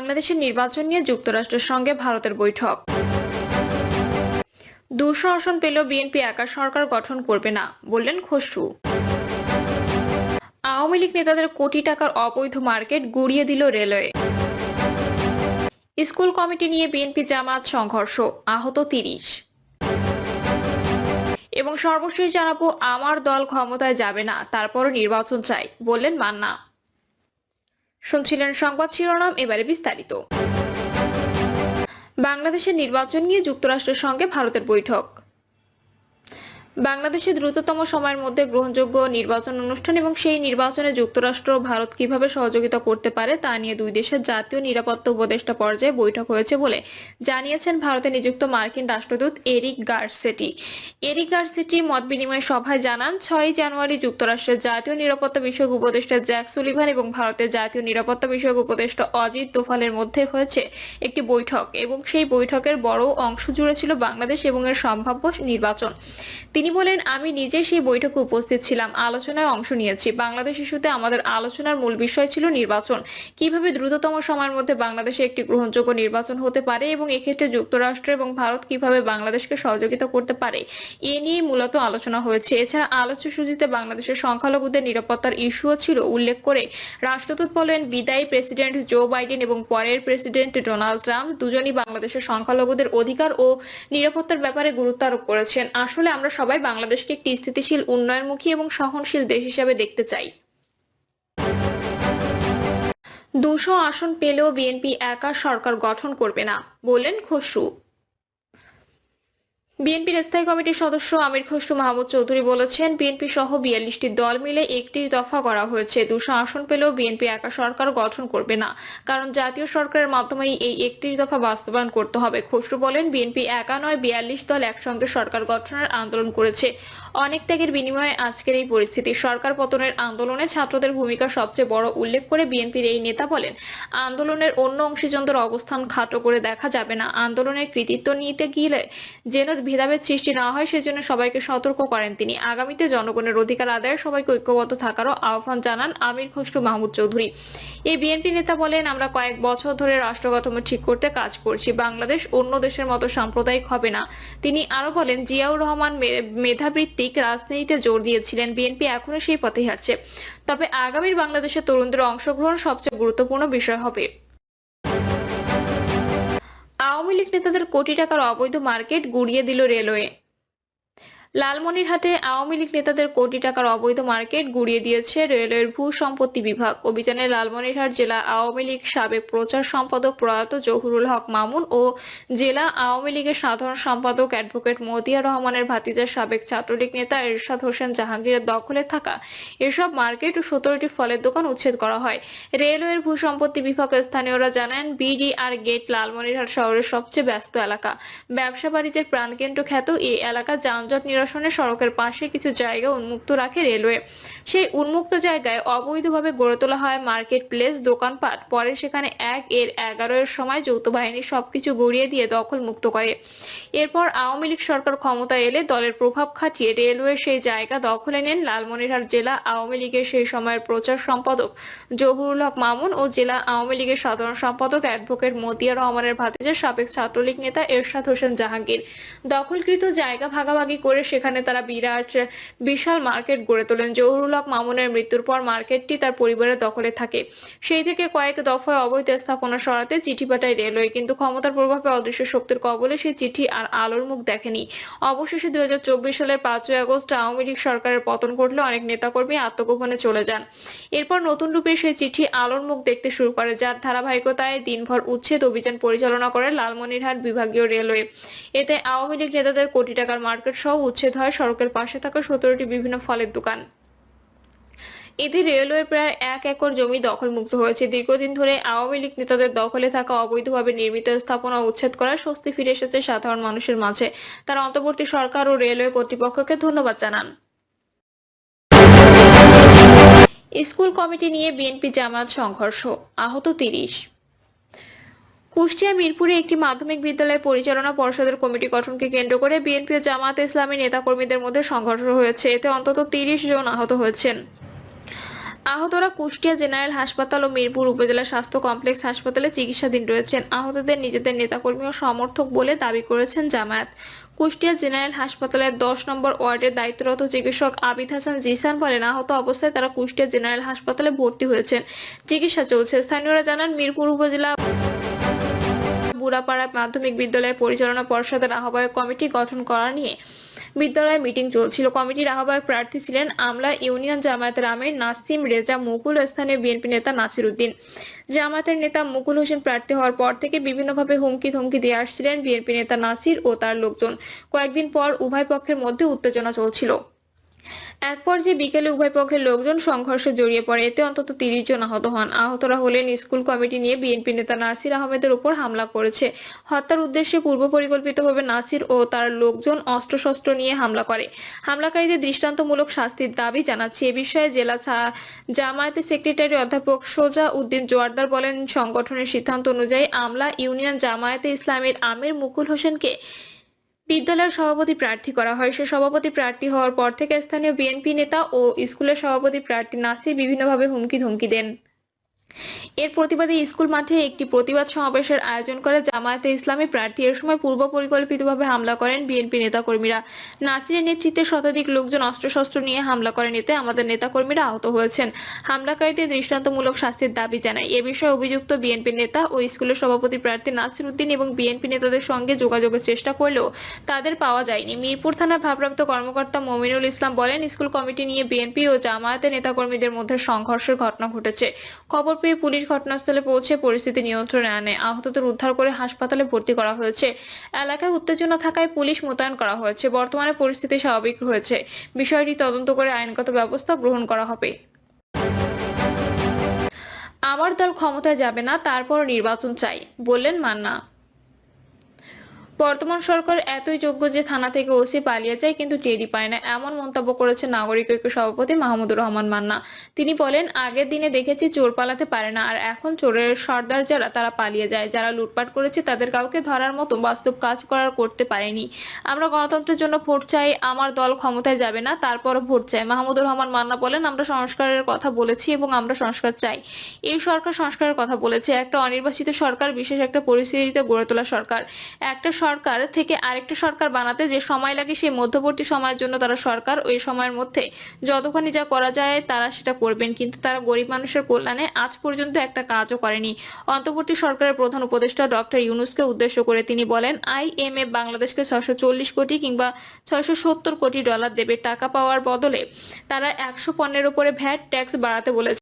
বাংলাদেশের নির্বাচন নিয়ে যুক্তরাষ্ট্রের সঙ্গে ভারতের বৈঠক। 200 আসন পেলেও বিএনপি একা সরকার গঠন করবে না, বললেন খসরু। আওয়ামী লীগ নেতাদের কোটি টাকার অবৈধ মার্কেট গুড়িয়ে দিল রেলওয়ে। স্কুল কমিটি নিয়ে বিএনপি জামায়াত সংঘর্ষ, আহত 30। এবং সর্বশেষ জানাবো, আমার দল ক্ষমতায় যাবে না, তারপরও নির্বাচন চাই, বললেন মান্না। শুনছিলেন সংবাদ শিরোনাম, এবারে বিস্তারিত। বাংলাদেশের নির্বাচন নিয়ে যুক্তরাষ্ট্রের সঙ্গে ভারতের বৈঠক। বাংলাদেশে দ্রুততম সময়ের মধ্যে গ্রহণযোগ্য নির্বাচন অনুষ্ঠান এবং সেই নির্বাচনে যুক্তরাষ্ট্র ও ভারত কিভাবে সহযোগিতা করতে পারে তা নিয়ে দুই দেশের জাতীয় নিরাপত্তা উপদেষ্টা পর্যায়ে বৈঠক হয়েছে বলে জানিয়েছেন ভারতে নিযুক্ত মার্কিন রাষ্ট্রদূত এরিক গারসেটি। এরিক গারসেটি মত বিনিময় সভায় জানান, 6 জানুয়ারি যুক্তরাষ্ট্রের জাতীয় নিরাপত্তা বিষয়ক উপদেষ্টা জ্যাক সুলিভান এবং ভারতের জাতীয় নিরাপত্তা বিষয়ক উপদেষ্টা অজিত দোভালের মধ্যে হয়েছে একটি বৈঠক এবং সেই বৈঠকের বড় অংশ জুড়ে ছিল বাংলাদেশ এবং এর সম্ভাব্য নির্বাচন। তিনি বলেন, আমি নিজে সেই বৈঠকে উপস্থিত ছিলাম, আলোচনায় অংশ নিয়েছি। বাংলাদেশ ইস্যুতে আমাদের আলোচনার মূল বিষয় ছিল নির্বাচন, কিভাবে দ্রুততম সময়ের মধ্যে বাংলাদেশে একটি গ্রহণযোগ্য নির্বাচন হতে পারে এবং এক্ষেত্রে যুক্তরাষ্ট্র এবং ভারত কিভাবে বাংলাদেশকে সহযোগিতা করতে পারে, এ নিয়ে মূলত আলোচনা হয়েছে। এছাড়া আলোচ্য সূচিতে বাংলাদেশের সংখ্যালঘুদের নিরাপত্তার ইস্যুও ছিল। উল্লেখ করে রাষ্ট্রদূত বলেন, বিদায়ী প্রেসিডেন্ট জো বাইডেন এবং পরের প্রেসিডেন্ট ডোনাল্ড ট্রাম্প দুজনই বাংলাদেশের সংখ্যালঘুদের অধিকার ও নিরাপত্তার ব্যাপারে গুরুত্ব আরোপ করেছেন। আসলে আমরা সবাই বাংলাদেশকে একটি স্থিতিশীল, উন্নয়নমুখী এবং সহনশীল দেশ হিসেবে দেখতে চাই। 200 আসন পেলেও বিএনপি একা সরকার গঠন করবে না, বললেন খসরু। বিএনপির স্থায়ী কমিটির সদস্য আমির খসরু মাহমুদ চৌধুরী বলেছেন, বিএনপি সহ 42টি দল মিলে 31 দফা করা হয়েছে। 200 আসন পেলেও বিএনপি একা সরকার গঠন করবে না, কারণ জাতীয় সরকারের মাধ্যমেই এই 31 দফা বাস্তবায়ন করতে হবে। খসরু বলেন, বিএনপি একা নয়, 42 দল একসঙ্গে সরকার গঠনের আন্দোলন করেছে। অনেক ত্যাগের বিনিময়ে আজকের এই পরিস্থিতি। সরকার পতনের আন্দোলনে ছাত্রদের ভূমিকা সবচেয়ে বড়। উল্লেখ করে বিএনপির এই নেতা বলেন, আন্দোলনের অন্য অংশীজনদের অবস্থান খাটো করে দেখা যাবে না। আন্দোলনের কৃতিত্ব নিতে গিয়ে যেন ভেদাভেদ সৃষ্টি না হয় সেজন্য সবাইকে সতর্ক করেন তিনি। আগামীতে জনগণের অধিকার আদায়ে সবাইকে ঐক্যবদ্ধ থাকারও আহ্বান জানান আমির খসরু মাহমুদ চৌধুরী। এই বিএনপি নেতা বলেন, আমরা কয়েক বছর ধরে রাষ্ট্র কাঠামো ঠিক করতে কাজ করছি। বাংলাদেশ অন্য দেশের মতো সাম্প্রদায়িক হবে না। তিনি আরো বলেন, জিয়াউর রহমান মেধাভিত্তিক রাজনীতিতে জোর দিয়েছিলেন। বিএনপি এখনো সেই পথে হাঁটছে। তবে আগামীর বাংলাদেশের তরুণদের অংশগ্রহণ সবচেয়ে গুরুত্বপূর্ণ বিষয় হবে। আওয়ামী লীগ নেতাদের কোটি টাকার অবৈধ মার্কেট গুড়িয়ে দিল রেলওয়ে। লালমনিরহাটে আওয়ামী লীগ নেতাদের কোটি টাকার অবৈধ মার্কেট গুড়িয়ে দিয়েছে রেলওয়ের ভূ সম্পত্তি বিভাগ। অভিযানে লালমনিরহাট জেলা আওয়ামী লীগ সাবেক প্রচার সম্পাদক প্রয়াত জহুরুল হক মামুন ও জেলা আওয়ামী লীগের সাধারণ সম্পাদক অ্যাডভোকেট মতিয়া রহমানের ভাতিজা সাবেক ছাত্রলীগ নেতা এরশাদ হোসেন জাহাঙ্গীরের দখলে থাকা এসব মার্কেট ও 17টি ফলের দোকান উচ্ছেদ করা হয়। রেলওয়ের ভূ সম্পত্তি বিভাগের স্থানীয়রা জানান, বিডিআর গেট লালমনিরহাট শহরের সবচেয়ে ব্যস্ত এলাকা, ব্যবসা বাণিজ্যের প্রাণকেন্দ্র খ্যাত এই এলাকা যানজট সড়কের পাশে কিছু জায়গা উন্মুক্ত রাখে রেলওয়ে। সেই উন্মুক্ত জায়গায় অবৈধভাবে গড়ে তোলা হয় মার্কেট প্লেস, দোকানপাট। পরে সেখানে 1-11 সময় যৌথ বাহিনী সবকিছু গড়িয়ে দিয়ে দখল মুক্ত করে। এরপর আওয়ামী লীগ সরকার ক্ষমতায় এলে দলের প্রভাব খাটিয়ে রেলওয়ে সেই জায়গা দখলে নেন। লালমনিরহাট জেলা আওয়ামী লীগের সেই সময়ের প্রচার সম্পাদক জহুরুল হক মামুন ও জেলা আওয়ামী লীগের সাধারণ সম্পাদক অ্যাডভোকেট মতিয়া রহমানের ভাতিজা সাবেক ছাত্রলীগ নেতা এরশাদ হোসেন জাহাঙ্গীর। দখলকৃত জায়গা ভাগাভাগি করে সেখানে তারা বিশাল মার্কেট গড়ে তোলেন। জহুরুল হক মামুনের মৃত্যুর পর মার্কেটটি তার পরিবারের দখলে থাকে। সেই থেকে কয়েক দফায় অবৈধ স্থাপনা সরাতে চিঠি পাঠায় রেলওয়ে, কিন্তু ক্ষমতার প্রভাবে অদৃশ্য শক্তির কবলে সেই চিঠি আর আলোর মুখ দেখেনি। অবশেষে 2024 সালের 5ই আগস্ট আওয়ামী লীগ সরকারের পতন ঘটলে অনেক নেতাকর্মী আত্মগোপনে চলে যান। এরপর নতুন রূপে সেই চিঠি আলোর মুখ দেখতে শুরু করে, যার ধারাবাহিকতায় দিনভর উচ্ছেদ অভিযান পরিচালনা করে লালমনিরহাট বিভাগীয় রেলওয়ে। এতে আওয়ামী লীগ নেতাদের কোটি টাকার মার্কেট সহ উচ্ছেদ হয় সড়কের পাশে থাকা 17টি বিভিন্ন ফলের দোকান। এতে রেলওয়ে প্রায় 1 একর জমি দখলমুক্ত হয়েছে। দীর্ঘদিন ধরে আওয়ামী লীগ নেতাদের দখলে থাকা অবৈধভাবে নির্মিত স্থাপনা উচ্ছেদ করার স্বস্তি ফিরে এসেছে সাধারণ মানুষের মাঝে। তারা অন্তর্বর্তী সরকার ও রেলওয়ে কর্তৃপক্ষকে ধন্যবাদ জানান। স্কুল কমিটি নিয়ে বিএনপি জামায়াত সংঘর্ষ, আহত 30। কুষ্টিয়া মিরপুরে একটি মাধ্যমিক বিদ্যালয় পরিচালনা পর্ষদের কমিটি গঠনকে কেন্দ্র করে বিএনপি ও জামায়াত ইসলামী নেতাকর্মীদের মধ্যে সংঘর্ষ হয়েছে। এতে অন্তত 30 জন আহত হয়েছেন। আহতরা কুষ্টিয়া জেনারেল হাসপাতাল ও মিরপুর উপজেলা স্বাস্থ্য কমপ্লেক্স হাসপাতালে চিকিৎসাধীন রয়েছেন। আহতদের নিজেদের নেতাকর্মী ও সমর্থক বলে দাবি করেছেন জামায়াত। কুষ্টিয়া জেনারেল হাসপাতালের 10 নম্বর ওয়ার্ডের দায়িত্বরত চিকিৎসক আবিদ হাসান জিসান বলেন, আহত অবস্থায় তারা কুষ্টিয়া জেনারেল হাসপাতালে ভর্তি হয়েছেন, চিকিৎসা চলছে। স্থানীয়রা জানান, মিরপুর উপজেলা বুড়াপাড়া মাধ্যমিক বিদ্যালয়ের পরিচালনা পর্ষদের আহ্বায়ক কমিটি গঠন করা নিয়ে বিদ্যালয়ে মিটিং চলছিল। কমিটির আহ্বায়ক প্রার্থী ছিলেন আমলা ইউনিয়ন জামায়াতের আমির নাসিম রেজা মুকুল ও স্থানীয় বিএনপি নেতা নাসির উদ্দিন। জামায়াতের নেতা মুকুল হোসেন প্রার্থী হওয়ার পর থেকে বিভিন্নভাবে হুমকি ধমকি দিয়ে আসছিলেন বিএনপি নেতা নাসির ও তার লোকজন। কয়েকদিন পর উভয় পক্ষের মধ্যে উত্তেজনা চলছিল। এক পর্যায়ে বিকেলে উভয় পক্ষের লোকজন সংঘর্ষে জড়িয়ে পড়ে, এতে অন্তত 30 জন আহত হন। আহতরা হলেন স্কুল কমিটি নিয়ে বিএনপি নেতা নাসির আহমেদের উপর হামলা করেছে। হত্যার উদ্দেশ্যে পূর্ব পরিকল্পিতভাবে নাসির ও তার লোকজন অস্ত্রশস্ত্র নিয়ে হামলা করে। হামলাকারীদের দৃষ্টান্তমূলক শাস্তির দাবি জানাচ্ছে। এ বিষয়ে জেলা জামায়াতের সেক্রেটারি অধ্যাপক সোজা উদ্দিন জোয়ারদার বলেন, সংগঠনের সিদ্ধান্ত অনুযায়ী আমলা ইউনিয়ন জামায়াতে ইসলামের আমির মুকুল হোসেনকে বিদ্যালয়ের সভাপতি প্রার্থী করা হয়। সে সভাপতি প্রার্থী হওয়ার পর থেকে স্থানীয় বিএনপি নেতা ও স্কুলের সভাপতি প্রার্থী নাসির বিভিন্নভাবে হুমকি ধমকি দেন। এর প্রতিবাদে স্কুল মাঠে একটি প্রতিবাদ সমাবেশের আয়োজন করে জামায়াতে ইসলামী প্রার্থী। এর সময় পূর্ব পরিকল্পিতভাবে হামলা করেন বিএনপি নেতাকর্মীরা। নাসিরের নেতৃত্বে শতাধিক লোকজন অস্ত্রশস্ত্র নিয়ে হামলা করেন, এতে আমাদের নেতাকর্মীরা আহত হয়েছেন। হামলাকারীদের দৃষ্টান্তমূলক শাস্তির দাবি জানায়। এ বিষয়ে অভিযুক্ত বিএনপি নেতা ও স্কুলের সভাপতি প্রার্থী নাসির উদ্দিন এবং বিএনপি নেতাদের সঙ্গে যোগাযোগের চেষ্টা করলেও তাদের পাওয়া যায়নি। মিরপুর থানার ভারপ্রাপ্ত কর্মকর্তা মমিনুল ইসলাম বলেন, স্কুল কমিটি নিয়ে বিএনপি ও জামায়াতের নেতাকর্মীদের মধ্যে সংঘর্ষের ঘটনা ঘটেছে। খবর পেয়ে পুলিশ ঘটনাস্থলে পৌঁছে পরিস্থিতি নিয়ন্ত্রণে আনে। আহতদের উদ্ধার করে হাসপাতালে ভর্তি করা হয়েছে। এলাকায় উত্তেজনা থাকায় পুলিশ মোতায়েন করা হয়েছে। বর্তমানে পরিস্থিতি স্বাভাবিক হয়েছে। বিষয়টি তদন্ত করে আইনগত ব্যবস্থা গ্রহণ করা হবে। আমার দল ক্ষমতায় যাবে না, তারপর নির্বাচন চাই, বললেন মান্না। বর্তমান সরকার এতই যোগ্য যে থানা থেকে ওসি পালিয়ে যায় কিন্তু টেরই পায় না, এমন মন্তব্য করেছেন নাগরিক ঐক্য সভাপতি মাহমুদুর রহমান মান্না। তিনি বলেন, আগের দিনে দেখেছি চোর পালাতে পারে না, আর এখন চোরের সর্দার যারা তারা পালিয়ে যায়। যারা লুটপাট করেছে তাদের কাউকে ধরার মতো বাস্তব কাজ করতে পারেনি। আমরা গণতন্ত্রের জন্য ভোট চাই, আমার দল ক্ষমতায় যাবে না, তারপরও ভোট চাই। মাহমুদুর রহমান মান্না বলেন, আমরা সংস্কারের কথা বলেছি এবং আমরা সংস্কার চাই। এই সরকার সংস্কারের কথা বলেছে। একটা অনির্বাচিত সরকার, বিশেষ একটা পরিস্থিতিতে গড়ে তোলা সরকার। একটা সরকার থেকে আরেকটা সরকার বানাতে যে সময় লাগে, সেই মধ্যবর্তী সময়ের জন্য তারা সরকার, ওই সময়ের মধ্যে যতখানি যা করা যায় তারা সেটা করবেন, কিন্তু তারা গরিব মানুষের কল্যাণে আজ পর্যন্ত একটা কাজও করেনি। অন্তর্বর্তী সরকারের প্রধান উপদেষ্টা ডক্টর ইউনূসকে উদ্দেশ্য করে তিনি বলেন, IMF বাংলাদেশকে 640 কোটি কিংবা 670 কোটি ডলার দেবে। টাকা পাওয়ার বদলে তারা 100 পণ্যের উপরে ভ্যাট ট্যাক্স বাড়াতে বলেছে।